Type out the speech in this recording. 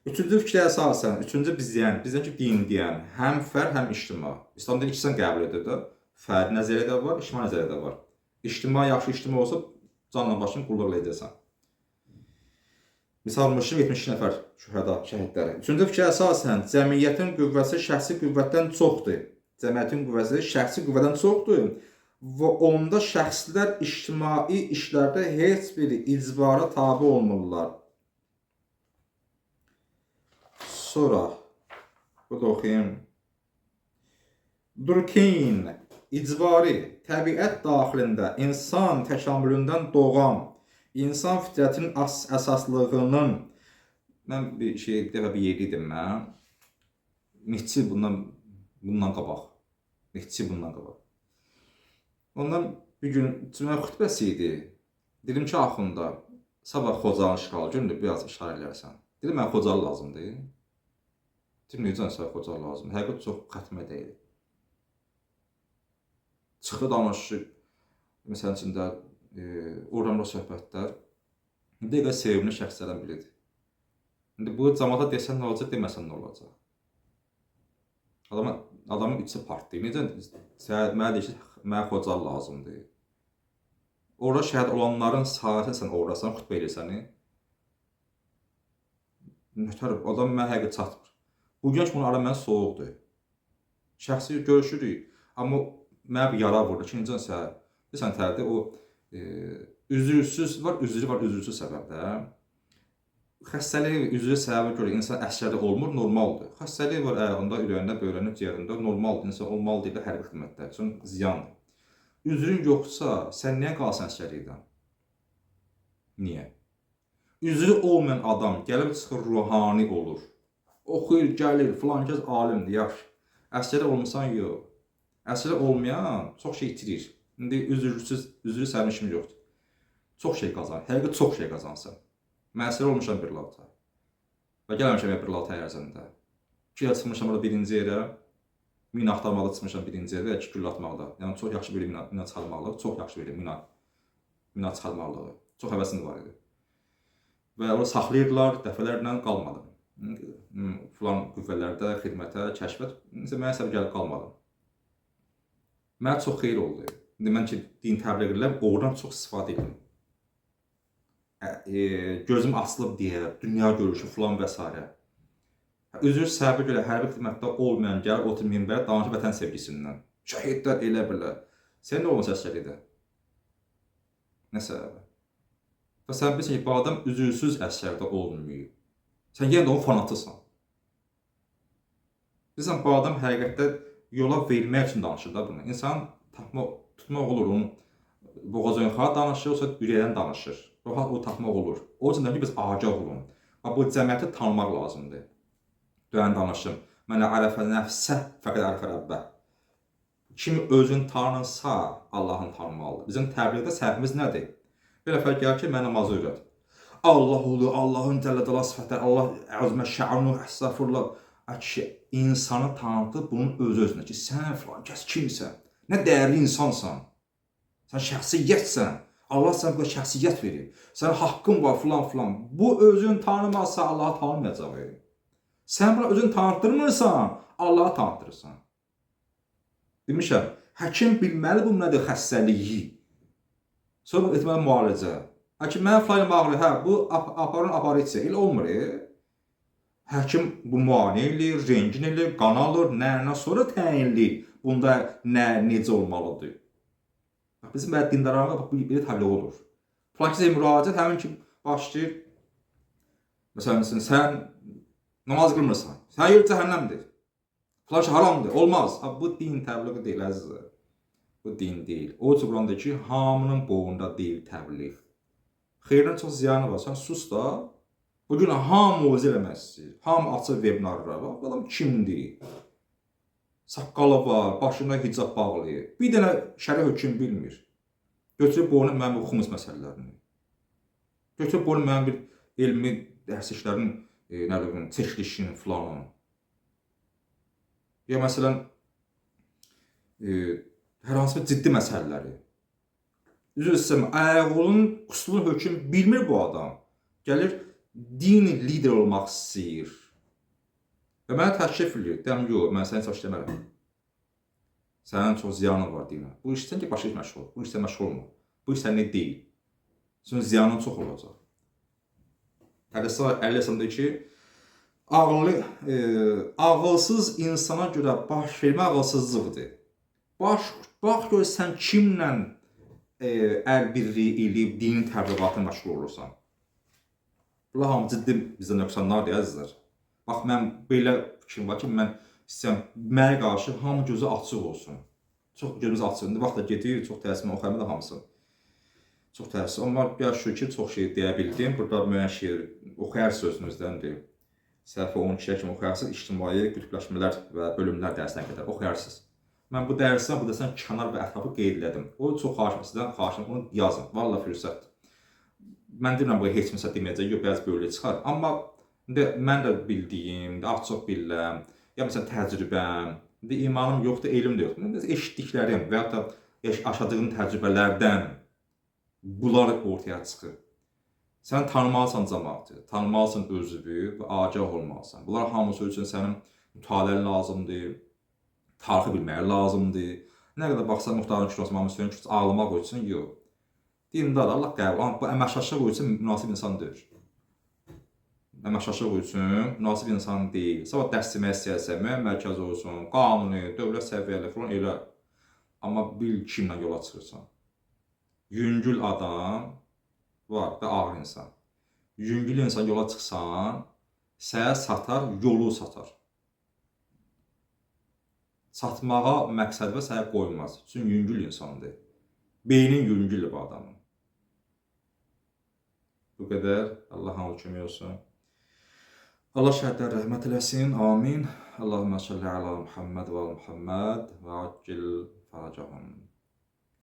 Üçüncü fikrə əsasən, üçüncü bizdən ki, din deyən, həm fərd, həm ictimai. İslamda ikisindən qəbul edir də. Fərdi nəzəriyyə də var, ictimai nəzəriyyə də var. İctimai yaxşı ictimai olsa, canla başını qulluq edəcəksən. Misal almışıq 72 nəfər şühəda, şəhidləri. Üçüncü fikrə əsasən, cəmiyyətin qüvvəsi şəxsi qüvvətdən çoxdur. Cəmiyyətin qüvvəsi şəxsi qüvvədən çoxdur və onda şəxslər ictimai işlərdə heç bir icbara tabe olmurlar. Sonra, bu da oxuyayım. Durkheym, icbari, təbiət daxilində insan təkamülündən doğan, insan fitrətinin əsaslığının, mən bir dəfə bir yeriydim mən, Neçə bundan qabaq. Neçə bundan qabaq. Ondan bir gün cümə xütbəsi idi. Dedim ki, axında, sabah Xocalı işğal günüdür, biraz işarə edərsən. Dedim, mən Xocalı lazımdır. Dedim, necəsə Xocalı lazımdır. Həqiqət çox xətmə deyil. Çıxdı danışıq, məsələn içində oramda söhbətlər. Dəqiqə sevimli şəxslərdən biridir. İndi bu cəmaata desən nə olacaq, deməsən nə olacaq? Adamın içi partlayır. Necə mənə deyir ki, mənə Xocalı lazımdır. Orada şəhid olanların sayəsində sən oradasan, xütbə edirsən. Nötər, adam mənə həqiqət çatmır. Bu gün bunun ara mən soğuqdur. Şəxsi görüşürük. Amma mənə bir yara vurdu ki, necəsə, desən tərədə o üzürsüz var, üzürsüz səbəbdə. Xəstəliyi üzrü səbəbə görə insan əsgərdə olmur, normaldır. Xəstəliyi var ayağında, ürəyində, böyrəndə, ciyərində, normaldır. İnsan olmalı deyil də hərbi xidmətlər üçün ziyandır. Üzrün yoxsa, sən niyə qalsan əsgərlikdən? Niyə? Üzrü olmayan adam gəlib çıxır, ruhani olur. Oxuyur, gəlir, filan kəs alimdir, yaxşı. Əsgərdə olmuşsan, yox. Əsgərdə olmayan çox şey itirir. İndi üzrü sənin işim yoxdur. Çox şey qazanır, həqiqət çox şey qazansan. Mən əsgər olmuşam bir lavta. Və gəlməmişəm bir lavta ərzində. 2 il çıxmışam orada birinci yerə. Mina axtarmaqda çıxmışam birinci yerə, 2 güllə atmaqda. Yəni çox yaxşı bir mina çıxarmaqlıq, çox yaxşı bir mina çıxarmaqlığı. Çox həvəsim var idi. Və orada saxlayırdılar, dəfələrlə qalmadım. Filan qüvvələrdə, xidmətə, kəşfət, mənə səbəb gəlib qalmadım. Mənə çox xeyir oldu. İndi mən ki, din təbliğ edirəm, oradan çox istifadə edirəm. Gözüm açılıb deyə, dünya görüşü filan və s. Üzr səbəbə görə hərbi xidmətdə olmayan gəlir, otur minbərə, danışır vətən sevgisindən. Şəhidlər elə belə. Sən nə olmasa əsgərlikdə? Nə səbəbə? Və sən bilirsən ki, bu adam üzürsüz əsgərdə olmuyor. Sən yenə də onun fanatısan. Bilirsən, bu adam həqiqətdə yola verilmək üçün danışır da bunu. İnsan tutmaq olur, onun boğazönxağa danışır, yoxsa ürəkdən danışır. Rahat o tapmaq olur. O yüzden ki, biz agah olun. Bu cəmiyyəti tanımaq lazımdır. Dönən danışım. Mənə ərəfə nəfsə fəqət ərəfə Rəbbə. Kim özünü tanırsa, Allahını tanımalıdır. Bizim təbliğdə səhvimiz nədir? Bir nəfər gəlir ki, mənə namazı öyrət. Allah olur, Allahın cəllə-cəlal sifətləri, Allah əzmə şə'anu, əstəğfurullah. Ki, insanı tanıtıb bunun öz-özünə ki, sən filan kəs kimsən? Nə dəyərli insansan? Sən şəxsiyyətsən. Allah sənə bu şəxsiyyət verir. Sənin haqqın var filan. Bu özünü tanımazsa Allahı tanımayacaq. Sən buna özünü tanıtdırmırsan, Allahı tanıtdırırsan. Demişəm, həkim bilməli bu nədir xəstəliyi. Sonra etməli müalicə. Həkim mənə filan ağrı, bu aparın aparıcı. Elə olmur. Həkim bu müayinə eləyir, rengin eləyir, qan alır, nə sonra təyinləyir. Bunda necə olmalıdır. Bizim dindarlarına belə təbliğ olur. Filankəsə müraciət həmin ki başlayır. Məsələn, sən namaz qılmırsan. Sən yer cəhənnəmdir. Filan şey haramdır, olmaz. Bu din təbliği deyil, əzizlər. Bu din deyil. O Quranda ki, hamının boğunda deyil təbliğ. Xeyrindən çox ziyanı var. Sən sus da. Bugün hamı o eləmək istəyir. Hamı açır webinarlara. Bu adam kimdir? Saqqalı var, başında hicab bağlayır. Bir dənə şəri hökm bilmir. Götürüb boyuna mənim bu xumus məsələlərini. Götürüb boyuna mənim bir elmi dərsliklərin çəkilişini filanı. Ya məsələn, hər hansı bir ciddi məsələləri. Üzr istəyirəm, ayağının qusulun hökm bilmir bu adam. Gəlir, din lider olmaq istəyir və mənə təklif edir. Deyirəm, yox, mən səni çox istəmərəm. Sənin çox ziyanın var dinə. Bu işdən ki, başqa iş məşğul ol. Bu işlə məşğul olma. Bu iş sənin deyil. Çünki ziyanın çox olacaq. Hələ deyir ki, ağılsız insana görə baş vermə ağılsızlıqdır. Bax gör sən kimlə əl birliyi eləyib dinin təbliğatına məşğul olursan. Bunlar hamı ciddi bizə nöqsanlardır, əzizlər. Bax, mən belə fikrim var ki, mən istəyirəm, mənə qarşı hamı gözü açıq olsun. Çox gözümüz açıq. İndi vaxt da gedir, çox təəssüf, oxuyamı da hamısı. Çox təəssüf. Amma bir şükür çox şey deyə bildim. Burada müəyyən şey oxuyarsınız özünüzdəndir. Səhifə 12-yə kimi oxuyarsınız, ictimai qütbləşmələr və bölümlər dərsinə qədər oxuyarsınız. Mən bu dərsə, bu dəsən kənar və ətrafı qeyd elədim. O çox sizdən xahişim, onu yazın. Vallahi fürsətdir. Mən deyirəm, bu heç kimsə deməyəcək, yox, biraz böyle çıxar. Amma mən də bildiyim, az çox bilirəm, ya məsələn təcrübəm, imanım yoxdur, elm də yoxdur. Eşitdiklərim və ya da yaşadığım təcrübələrdən bunlar ortaya çıxır. Sən tanımalısan cəmaatı, tanımalısan özünü və agah olmalısan. Bunlar hamısı üçün sənin mütaliə lazımdır, tarixi bilməyə lazımdır. Nə qədər baxsan Muxtarın Kişosu, Mahmud Hüseyin Kişosu ağlamaq üçün yox. Dindar, Allah qəbul, bu əməkdaşlıq üçün münasib insan deyil. Əməkdaşlıq üçün münasib insan deyil. Sabah dəstəmək istəyirsə, müəyyən mərkəz olsun, qanuni, dövlət səviyyəli falan elə. Amma bil kimlə yola çıxırsan. Yüngül adam var və ağır insan. Yüngül insan yola çıxsan, sənə satar, yolu satar. Satmağa məqsəd və sənə qoymaz. Çünki yüngül insandır. Beynin yüngüldür bu adamın. Bu qədər. Allah hamı kömək olsun. Allah şəhidlər rəhmət eləsin. Amin. Allahümmə salli ala Muhammed və ala Muhammed və accil faracahum.